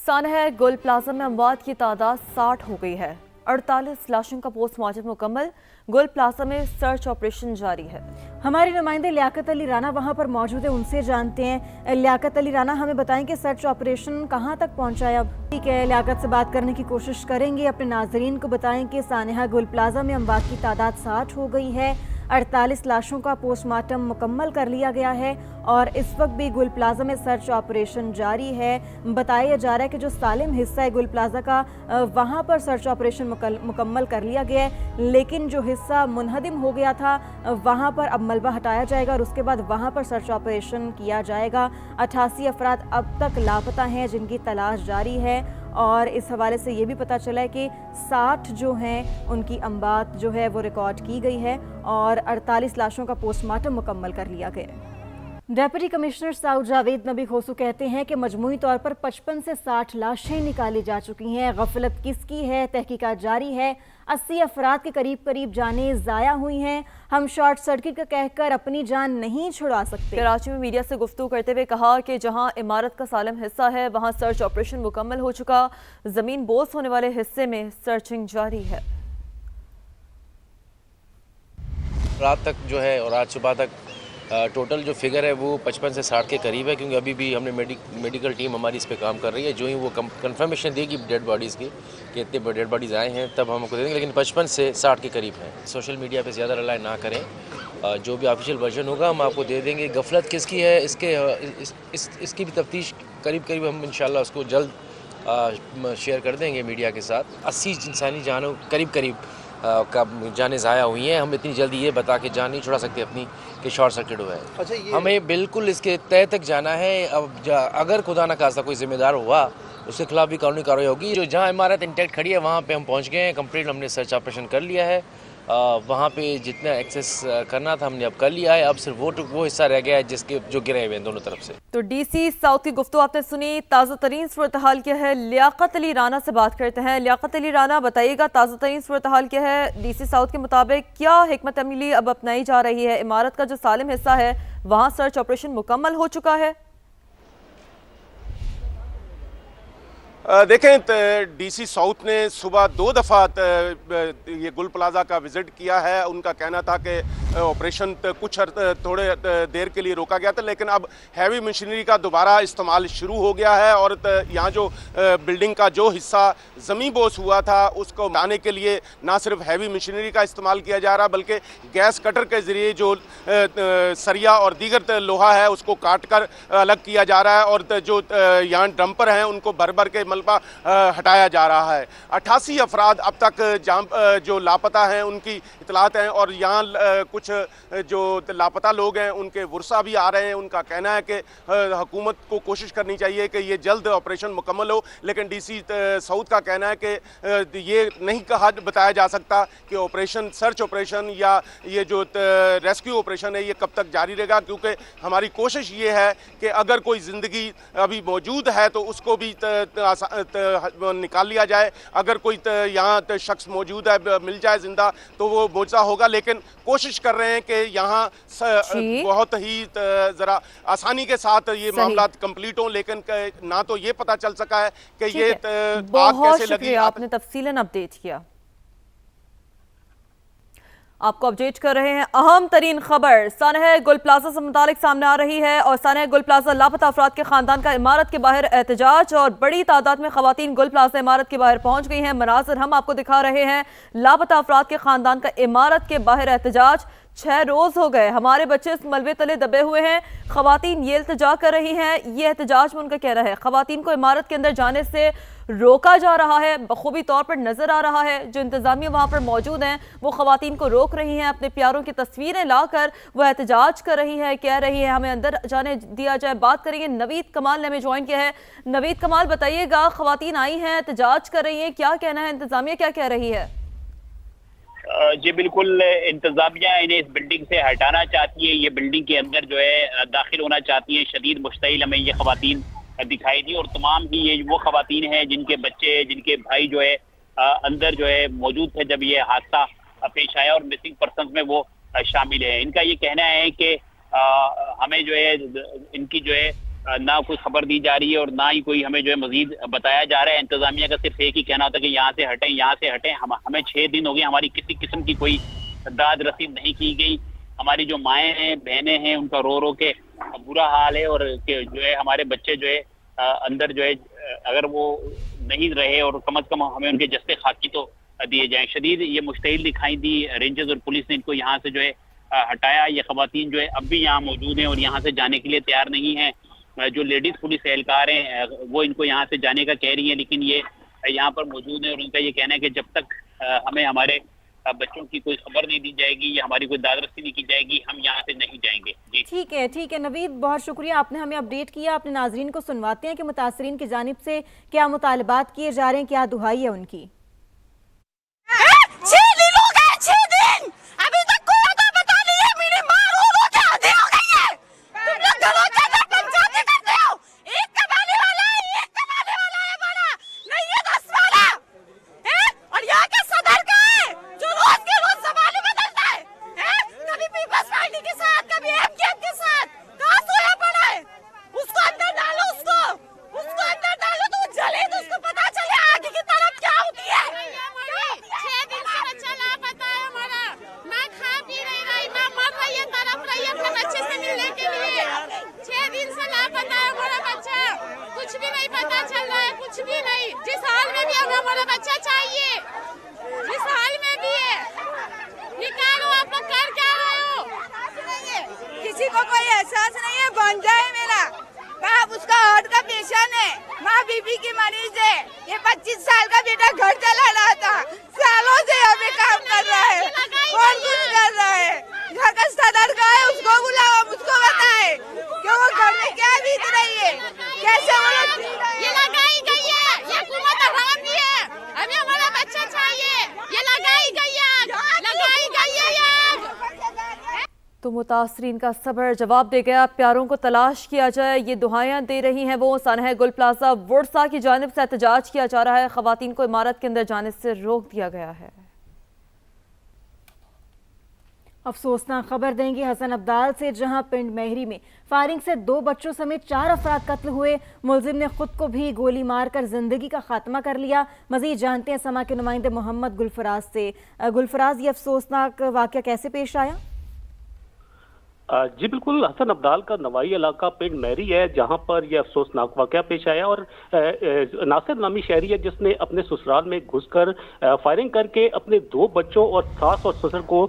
سانحہ گل پلازا میں اموات کی تعداد 60 ہو گئی ہے۔ 48 لاشوں کا پوسٹ مارٹم مکمل۔ گل پلازا میں سرچ آپریشن جاری ہے۔ ہمارے نمائندے لیاقت علی رانا وہاں پر موجود ہیں، ان سے جانتے ہیں۔ لیاقت علی رانا، ہمیں بتائیں کہ سرچ آپریشن کہاں تک پہنچا ہے اب؟ ٹھیک ہے، لیاقت سے بات کرنے کی کوشش کریں گے۔ اپنے ناظرین کو بتائیں کہ سانحہ گل پلازا میں اموات کی تعداد 60 ہو گئی ہے۔ 48 لاشوں کا پوسٹ مارٹم مکمل کر لیا گیا ہے اور اس وقت بھی گل پلازا میں سرچ آپریشن جاری ہے۔ بتایا جا رہا ہے کہ جو سالم حصہ ہے گل پلازا کا، وہاں پر سرچ آپریشن مکمل کر لیا گیا ہے، لیکن جو حصہ منہدم ہو گیا تھا وہاں پر اب ملبہ ہٹایا جائے گا اور اس کے بعد وہاں پر سرچ آپریشن کیا جائے گا۔ 88 افراد اب تک لاپتہ ہیں جن کی تلاش جاری ہے اور اس حوالے سے یہ بھی پتہ چلا ہے کہ 60 جو ہیں ان کی اموات جو ہے وہ ریکارڈ کی گئی ہے اور 48 لاشوں کا پوسٹ مارٹم مکمل کر لیا گیا ہے۔ ڈیپٹی کمشنر سعود جاوید نبی خوسو کہتے ہیں کہ مجموعی طور پر 55 سے 60 لاشیں نکالی جا چکی ہیں۔ غفلت کس کی ہے، تحقیقات جاری ہے۔ 80 افراد کے قریب جانیں ضائع ہوئی ہیں۔ ہم شارٹ سرکٹ کا کہہ کر اپنی جان نہیں چھڑا سکتے۔ کراچی میں میڈیا سے گفتگو کرتے ہوئے کہا کہ جہاں عمارت کا سالم حصہ ہے وہاں سرچ آپریشن مکمل ہو چکا، زمین بوس ہونے والے حصے میں سرچنگ جاری ہے۔ رات تک جو ہے اور آج صبح تک ٹوٹل جو فگر ہے وہ 55 سے 60 کے قریب ہے، کیونکہ ابھی بھی ہم نے میڈیکل ٹیم ہماری اس پہ کام کر رہی ہے۔ جو ہی وہ کنفرمیشن دے گی ڈیڈ باڈیز کی کہ اتنے ڈیڈ باڈیز آئے ہیں تب ہم کو دے دیں گے، لیکن 55 سے 60 کے قریب ہیں۔ سوشل میڈیا پہ زیادہ رلائی نہ کریں، جو بھی آفیشیل ورژن ہوگا ہم آپ کو دے دیں گے۔ غفلت کس کی ہے اس کی بھی تفتیش قریب ہم انشاءاللہ اس کو جلد شیئر کر دیں گے میڈیا کے ساتھ۔ 80 انسانی جانوں قریب کا جانیں ضائع ہوئی ہیں۔ ہم اتنی جلدی یہ بتا کے جان نہیں چھڑا سکتے اپنی کہ شارٹ سرکٹ ہوا ہے۔ ہمیں بالکل اس کے تہہ تک جانا ہے۔ اب اگر خدا نہ خواستہ کوئی ذمہ دار ہوا اس کے خلاف بھی قانونی کارروائی ہوگی۔ جو جہاں عمارت انٹیکٹ کھڑی ہے وہاں پہ ہم پہنچ گئے ہیں، کمپلیٹ ہم نے سرچ آپریشن کر لیا ہے۔ وہاں پہ جتنا ایکسیس کرنا تھا ہم نے اب کر لیا ہے۔ اب صرف وہ حصہ رہ گیا ہے جو گرے ہوئے ہیں دونوں طرف سے۔ تو ڈی سی ساؤتھ کی گفتگو آپ نے سنی۔ تازہ ترین صورتحال کیا ہے، لیاقت علی رانا سے بات کرتے ہیں۔ لیاقت علی رانا، بتائیے گا تازہ ترین صورتحال کیا ہے؟ ڈی سی ساؤتھ کے مطابق کیا حکمت عملی اب اپنائی جا رہی ہے؟ عمارت کا جو سالم حصہ ہے وہاں سرچ آپریشن مکمل ہو چکا ہے؟ دیکھیں، ڈی سی ساؤتھ نے صبح 2 دفعہ یہ گل پلازا کا وزٹ کیا ہے۔ ان کا کہنا تھا کہ آپریشن کچھ تھوڑے دیر کے لیے روکا گیا تھا، لیکن اب ہیوی مشینری کا دوبارہ استعمال شروع ہو گیا ہے اور یہاں جو بلڈنگ کا جو حصہ زمین بوس ہوا تھا اس کو ہٹانے کے لیے نہ صرف ہیوی مشینری کا استعمال کیا جا رہا بلکہ گیس کٹر کے ذریعے جو سریا اور دیگر لوہا ہے اس کو کاٹ کر الگ کیا جا رہا ہے اور جو یہاں ڈمپر ہیں ان کو بھر کے ملبہ ہٹایا جا رہا ہے۔ 88 افراد اب تک جو لاپتہ ہیں ان کی اطلاعات ہیں اور یہاں کچھ جو لاپتہ لوگ ہیں ان کے ورثہ بھی آ رہے ہیں۔ ان کا کہنا ہے کہ حکومت کو کوشش کرنی چاہیے کہ یہ جلد آپریشن مکمل ہو، لیکن ڈی سی ساؤتھ کا کہنا ہے کہ یہ نہیں بتایا جا سکتا کہ آپریشن سرچ آپریشن یا یہ جو ریسکیو آپریشن ہے یہ کب تک جاری رہے گا، کیونکہ ہماری کوشش یہ ہے کہ اگر کوئی زندگی ابھی موجود ہے تو اس کو بھی نکال لیا جائے۔ اگر کوئی یہاں شخص موجود ہے مل جائے زندہ تو وہ معجزہ ہوگا، لیکن کوشش کر رہے ہیں کہ یہاں بہت ہی ذرا آسانی کے ساتھ یہ معاملات کمپلیٹ ہوں، لیکن نہ تو یہ پتہ چل سکا ہے کہ یہ آگ کیسے لگی۔ شکریہ، آپ نے تفصیلاً اپڈیٹ کیا۔ آپ کو اپڈیٹ کر رہے ہیں۔ اہم ترین خبر سانحہ گل پلازا سے متعلق سامنے آ رہی ہے اور سانحہ گل پلازا لاپتہ افراد کے خاندان کا عمارت کے باہر احتجاج اور بڑی تعداد میں خواتین گل پلازا عمارت کے باہر پہنچ گئی ہیں۔ مناظر ہم آپ کو دکھا رہے ہیں، لاپتہ افراد کے خاندان کا عمارت کے باہر احتجاج۔ 6 روز ہو گئے، ہمارے بچے اس ملبے تلے دبے ہوئے ہیں۔ خواتین یہ التجا کر رہی ہیں، یہ احتجاج میں ان کا کہنا ہے خواتین کو عمارت کے اندر جانے سے روکا جا رہا ہے۔ بخوبی طور پر نظر آ رہا ہے جو انتظامیہ وہاں پر موجود ہیں وہ خواتین کو روک رہی ہیں، اپنے پیاروں کی تصویریں لا کر وہ احتجاج کر رہی ہے، کہہ رہی ہے ہمیں اندر جانے دیا جائے۔ بات کریں گے نوید کمال نے ہمیں جوائن کیا ہے۔ نوید کمال، بتائیے گا خواتین آئی ہیں، احتجاج کر رہی ہیں، کیا کہنا ہے، انتظامیہ کیا کہہ رہی ہے؟ جی بالکل، انتظامیہ انہیں اس بلڈنگ سے ہٹانا چاہتی ہے، یہ بلڈنگ کے اندر جو ہے داخل ہونا چاہتی ہیں۔ شدید مشتعل ہمیں یہ خواتین دکھائی دی اور تمام ہی یہ وہ خواتین ہیں جن کے بچے، جن کے بھائی جو ہے اندر جو ہے موجود تھے جب یہ حادثہ پیش آیا اور مسنگ پرسنز میں وہ شامل ہیں۔ ان کا یہ کہنا ہے کہ ہمیں جو ہے ان کی جو ہے ना कोई खबर दी जा रही है और ना ही कोई हमें जो है मजीद बताया जा रहा है। इंतजामिया का सिर्फ एक ही कहना होता है कि यहाँ से हटें, यहाँ से हटें। हमें 6 दिन हो गए, हमारी किसी किस्म की कोई दाद रसीद नहीं की गई। हमारी जो माएँ हैं, बहनें हैं, उनका रो रो के बुरा हाल है और जो है हमारे बच्चे जो है अंदर जो है अगर वो नहीं रहे और कम से कम हमें उनके जस्ते खाकी तो दिए जाएं। शदीद ये मुश्तइल दिखाई दी रेंजर्स और पुलिस ने इनको यहाँ से जो है हटाया। ये खवातीन जो है अब भी यहाँ मौजूद हैं और यहाँ से जाने के लिए तैयार नहीं हैं। जो लेडीज पुलिस एहलकार हैं वो इनको यहाँ से जाने का कह रही हैं, लेकिन ये यहाँ पर मौजूद हैं और उनका ये कहना है कि जब तक हमें हमारे बच्चों की कोई खबर नहीं दी जाएगी या हमारी कोई दादरसी नहीं की जाएगी, हम यहाँ से नहीं जाएंगे। जी ठीक है नवीद, बहुत शुक्रिया, आपने हमें अपडेट किया। अपने नाजरीन को सुनवाते हैं कि मुतासरीन की जानिब से क्या मुतालबात किए जा रहे हैं, क्या दुहाई है उनकी। 6 दिन हो गए, 6 दिन अभी तक कोई अता पता नहीं है। मेरी माँ रो रो के आधी हो गई है। तुम लोग घरों के अंदर पंचायती करते हो। एक कमाने वाला है, एक कमाने वाला है बड़ा, नहीं है 10 वाला है। और यहाँ का सदर का है जो रोज के रोज सवाल बदलता है। कभी पीपल्स पार्टी के साथ, कभी एमकेएम के साथ, कहाँ सोया पड़ा है। उसको अंदर डालो, उसको अंदर डालो तो वो जले तो उसको पता चले आगे की तरफ क्या होती है। 6 दिन से बच्चा लापता है हमारा, ना खा पी नहीं रही, ना मर रही है, तड़प रही है अपने बच्चे से मिलने के लिए। 6 दिन से लापता है हमारा बच्चा, कुछ भी नहीं पता चल रहा है, कुछ भी नहीं। जिस हाल में भी हमें हमारा बच्चा चाहिए, जिस हाल में भी है, निकालो। आप लोग कर क्या रहे हो? किसी को कोई एहसास नहीं है। बंजा है मेरा बाप, उसका हार्ट का पेशेंट है, माँ बीबी की मरीज है। ये 25 साल का बेटा घर चला रहा था, सालों से यहाँ पे काम कर रहा है, कौन कुछ कर रहा है। घर का सदर का है, उसको बुलाओ, उसको बताए कि वो घर में क्या बीत रही है, कैसे वो लोग। ये लगाई गई है, ये हुकूमत हरामी है, हमें हमारा बच्चा चाहिए। ये लगाई गई है, लगाई गई है ये। तो मुतासरीन का सब्र जवाब दे गया, प्यारों को तलाश किया जाए, ये दुहाइयाँ दे रही हैं वो। सानहा गुल प्लाजा वुडसा की जानिब से एहतजाज किया जा रहा है, खवातीन को इमारत के अंदर जाने से रोक दिया गया है। अफसोसनाक खबर देंगे हसन अब्दाल से, जहां पिंड मेहरी में फायरिंग से 2 बच्चों समेत 4 अफराद कत्ल हुए। मुलजिम ने खुद को भी गोली मारकर जिंदगी का खात्मा कर लिया। मजीद जानते हैं समा के नुमाइंदे मोहम्मद गुलफराज से। गुलफराज, ये अफसोसनाक वाक़या कैसे पेश आया? जी बिल्कुल, हसन अब्दाल का नवाई इलाका पिंड मेहरी है जहां पर यह अफसोसनाक वाक़या पेश आया और नासिर नामी शहरी है जिसने अपने ससुराल में घुसकर फायरिंग करके अपने 2 बच्चों और सास और ससुर को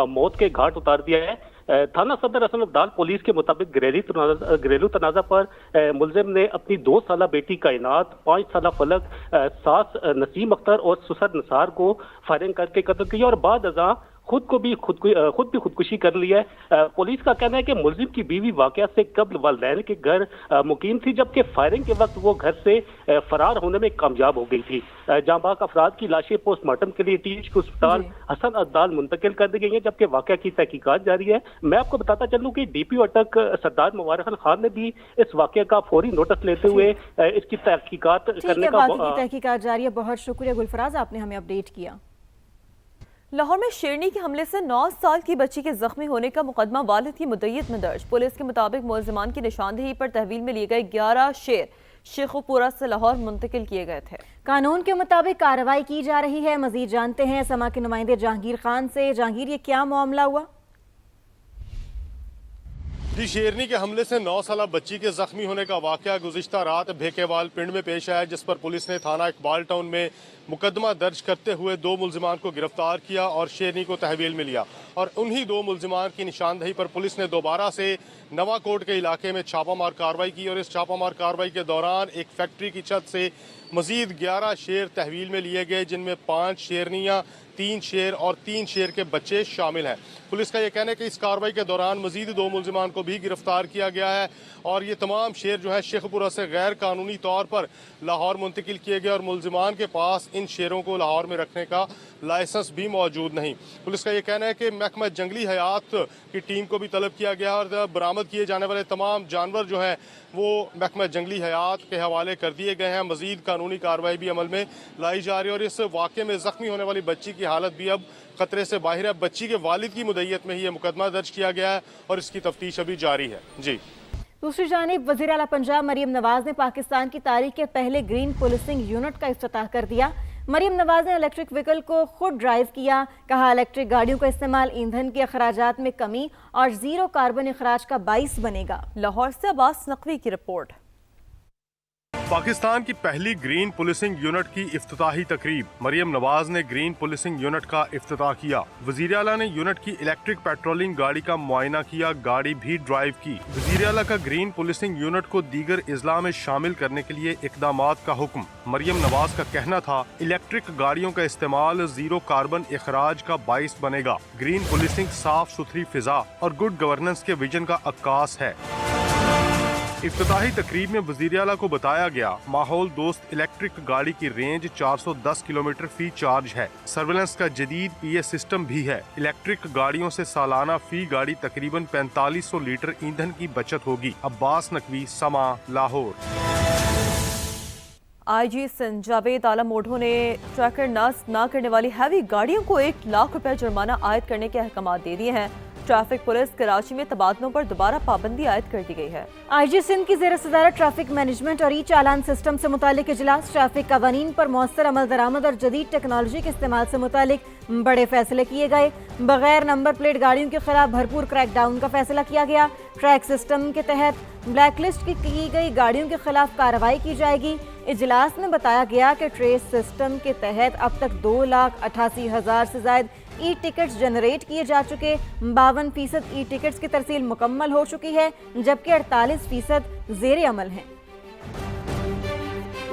मौत के घाट उतार दिया है। थाना सदर हसन अब्दाल पुलिस के मुताबिक घरेलू तनाज़ा पर मुलजिम ने अपनी 2 साला बेटी कायनात, 5 साला फलक, सास नसीम अख्तर और ससुर निसार को फायरिंग करके कत्ल किया और बाद अज़ां खुद भी खुदकुशी कर लिया है। पुलिस का कहना है कि मुलजिम की बीवी वाकया से कब्ल वालिदैन के घर मुकीम थी, जबकि फायरिंग के वक्त वो घर से फरार होने में कामयाब हो गई थी। जांबाक अफराद की लाशें पोस्टमार्टम के लिए टीएचक्यू अस्पताल हसन अब्दाल मुंतकिल कर दी गई हैं, जबकि वाकया की तहकीकात जारी है। मैं आपको बताता चलूं कि डीपीओ अटक सरदार मुबारक खान ने भी इस वाकये का फौरी नोटिस लेते हुए इसकी तहकीकात करने का तहकीकात जारी है। बहुत शुक्रिया गुलफराज, आपने हमें अपडेट किया। लाहौर में शेरनी के हमले से 9 साल की बच्ची के जख्मी होने का मुकदमा वालिद की मुद्दईयत में दर्ज। पुलिस के मुताबिक मुलजिमान की निशानदेही पर तहवील में लिए गए 11 शेर शेखुपुरा से लाहौर मुंतकिल किए गए थे। कानून के मुताबिक कार्रवाई की जा रही है। मजीद जानते हैं समा के नुमाइंदे जहांगीर खान से। जहांगीर, ये क्या मामला हुआ? जी, शेरनी के हमले से 9 साला बच्ची के जख्मी होने का वाकया गुज़िश्ता रात भेकेवाल पिंड में पेश आया, जिस पर पुलिस ने थाना इकबाल टाउन में मुकदमा दर्ज करते हुए 2 मुलजिमान को गिरफ्तार किया और शेरनी को तहवील में लिया। और उन्हीं 2 मुलजिमान की निशानदही पर पुलिस ने दोबारा से नवाकोट के इलाके में छापामार कार्रवाई की और इस छापामार कार्रवाई के दौरान एक फैक्ट्री की छत से मजीद 11 शेर तहवील में लिए गए, जिनमें 5 शेरनियाँ, 3 शेर और 3 शेर के बच्चे शामिल हैं। पुलिस का यह कहना है कि इस कार्रवाई के दौरान मजीद 2 मुलजिमान को भी गिरफ्तार किया गया है और ये तमाम शेर जो है शेखपुरा से गैर कानूनी तौर पर लाहौर मुंतकिल किए गए और मुलजिमान के पास इन शेरों को लाहौर में रखने का लाइसेंस भी मौजूद नहीं। पुलिस का यह कहना है कि महकमा जंगली हयात की टीम को भी तलब किया गया और बरामद किए जाने वाले तमाम जानवर जो हैं वो महकमा जंगली हयात के हवाले कर दिए गए हैं। मजीद कानूनी कार्रवाई भी अमल में लाई जा रही है और इस वाक़े में ज़ख्मी होने वाली बच्ची की हालत भी अब खतरे से बाहर है। बच्ची के वालिद की मुद्दईयत में ही ये मुकदमा दर्ज किया गया है और इसकी तफ्तीश अभी जारी है। जी दूसरी जानिब वज़ीर आला पंजाब मरियम नवाज ने पाकिस्तान की तारीख के पहले ग्रीन पुलिसिंग यूनिट का इफ्तिताह कर दिया। मरियम नवाज ने इलेक्ट्रिक व्हीकल को खुद ड्राइव किया। कहा, इलेक्ट्रिक गाड़ियों का इस्तेमाल ईंधन के अखराजात में कमी और जीरो कार्बन अखराज का बाइस बनेगा। लाहौर से अब्बास नकवी की रिपोर्ट। पाकिस्तान की पहली ग्रीन पुलिसिंग यूनिट की इफ्तिताही तकरीब। मरियम नवाज ने ग्रीन पुलिसिंग यूनिट का इफ्तिताह किया। वज़ीर आला ने यूनिट की इलेक्ट्रिक पेट्रोलिंग गाड़ी का मुआयना किया, गाड़ी भी ड्राइव की। वज़ीर आला का ग्रीन पुलिसिंग यूनिट को दीगर इजला में शामिल करने के लिए इक़दामात का हुक्म। मरियम नवाज का कहना था, इलेक्ट्रिक गाड़ियों का इस्तेमाल जीरो कार्बन अखराज का बाइस बनेगा। ग्रीन पुलिसिंग साफ सुथरी फिजा और गुड गवर्नेंस के विजन का अक्कास है। इफ्तिताही तकरीब में वज़ीर आला को बताया गया, माहौल दोस्त इलेक्ट्रिक गाड़ी की रेंज 410 किलोमीटर फी चार्ज है। सर्वेलेंस का जदीद PS सिस्टम भी है। इलेक्ट्रिक गाड़ियों से सालाना फी गाड़ी तकरीबन 4500 लीटर ईंधन की बचत होगी। अब्बास नकवी, समा, लाहौर। IG सिंध जावेद आलम ओढ़ो ने ट्रैकर नस्ब न करने वाली हैवी गाड़ियों को 1 लाख रुपए जुर्माना आयद करने के अहकाम दे दिए हैं। ट्रैफिक पुलिस कराची में तबादलों पर दोबारा पाबंदी आयद कर दी गई है। IG सिंध की ज़ेर सदारत ट्रैफिक मैनेजमेंट और चालान सिस्टम से मुतालिक इजलास, ट्रैफिक कवानीन पर मौसर अमल दरामद और जदीद टेक्नोलॉजी के इस्तेमाल से मुतालिक बड़े फैसले किए गए। बगैर नंबर प्लेट गाड़ियों के खिलाफ भरपूर क्रैकडाउन का फैसला किया गया। ट्रैक सिस्टम के तहत ब्लैक लिस्ट की गई गाड़ियों के खिलाफ कार्रवाई की जाएगी। इजलास में बताया गया कि ट्रेस सिस्टम के तहत अब तक 2,88,000 से ज्यादा ई टिकट्स जनरेट किए जा चुके। 52% ई टिकट्स की तरसील मुकम्मल हो चुकी है, जबकि 48% ज़ेर अमल हैं।